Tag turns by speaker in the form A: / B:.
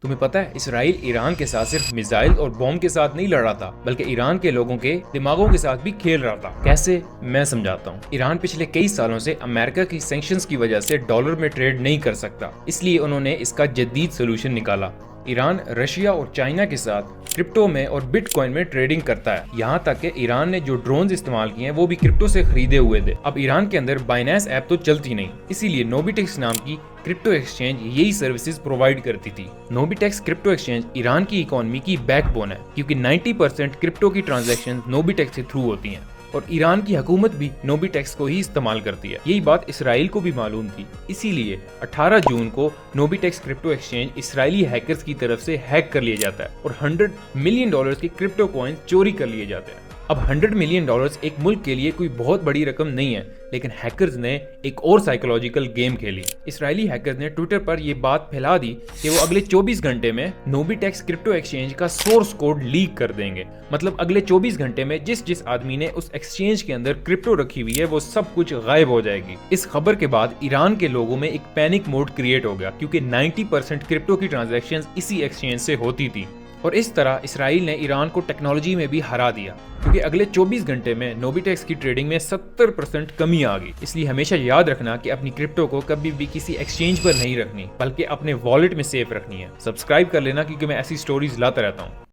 A: تمہیں پتہ ہے اسرائیل ایران کے ساتھ صرف میزائل اور بوم کے ساتھ نہیں لڑ رہا تھا بلکہ ایران کے لوگوں کے دماغوں کے ساتھ بھی کھیل رہا تھا۔ کیسے؟ میں سمجھاتا ہوں۔ ایران پچھلے کئی سالوں سے امریکہ کی سینکشنز کی وجہ سے ڈالر میں ٹریڈ نہیں کر سکتا، اس لیے انہوں نے اس کا جدید سولوشن نکالا۔ ایران رشیا اور چائنا کے ساتھ کرپٹو میں اور بٹ کوائن میں ٹریڈنگ کرتا ہے، یہاں تک کہ ایران نے جو ڈرونز استعمال کیے ہیں وہ بھی کرپٹو سے خریدے ہوئے تھے۔ اب ایران کے اندر بائنانس ایپ تو چلتی نہیں، اسی لیے نوبیٹیکس نام کی کرپٹو ایکسچینج یہی سروسز پرووائڈ کرتی تھی۔ نوبیٹیکس کرپٹو ایکسچینج ایران کی اکانومی کی بیک بون ہے، کیونکہ 90% کرپٹو کی ٹرانزیکشن نوبیٹیکس کے تھرو ہوتی ہیں، اور ایران کی حکومت بھی نوبیٹیکس کو ہی استعمال کرتی ہے۔ یہی بات اسرائیل کو بھی معلوم تھی، اسی لیے 18 جون کو نوبیٹیکس کرپٹو ایکسچینج اسرائیلی ہیکرز کی طرف سے ہیک کر لیا جاتا ہے اور $100 ملین کے کرپٹو کوائنز چوری کر لیے جاتے ہیں۔ اب $100 ملین ایک ملک کے لیے کوئی بہت بڑی رقم نہیں ہے، لیکن ہیکرز نے ایک اور سائیکولوجیکل گیم کھیلی۔ اسرائیلی ہیکرز نے ٹویٹر پر یہ بات پھیلا دی کہ وہ اگلے 24 گھنٹے میں نوبیٹیکس کرپٹو ایکسچینج کا سورس کوڈ لیک کر دیں گے، مطلب اگلے 24 گھنٹے میں جس آدمی نے اس ایکسچینج کے اندر کرپٹو رکھی ہوئی ہے وہ سب کچھ غائب ہو جائے گی۔ اس خبر کے بعد ایران کے لوگوں میں ایک پینک موڈ کریٹ ہو گیا، کیونکہ 90% کرپٹو کی ٹرانزیکشنز اسی ایکسچینج سے ہوتی تھی، اور اس طرح اسرائیل نے ایران کو ٹیکنالوجی میں بھی ہرا دیا، کیونکہ اگلے 24 گھنٹے میں نوبیٹیکس کی ٹریڈنگ میں 70% کمی آ گئی۔ اس لیے ہمیشہ یاد رکھنا کہ اپنی کرپٹو کو کبھی بھی کسی ایکسچینج پر نہیں رکھنی، بلکہ اپنے والٹ میں سیف رکھنی ہے۔ سبسکرائب کر لینا، کیونکہ میں ایسی سٹوریز لاتا رہتا ہوں۔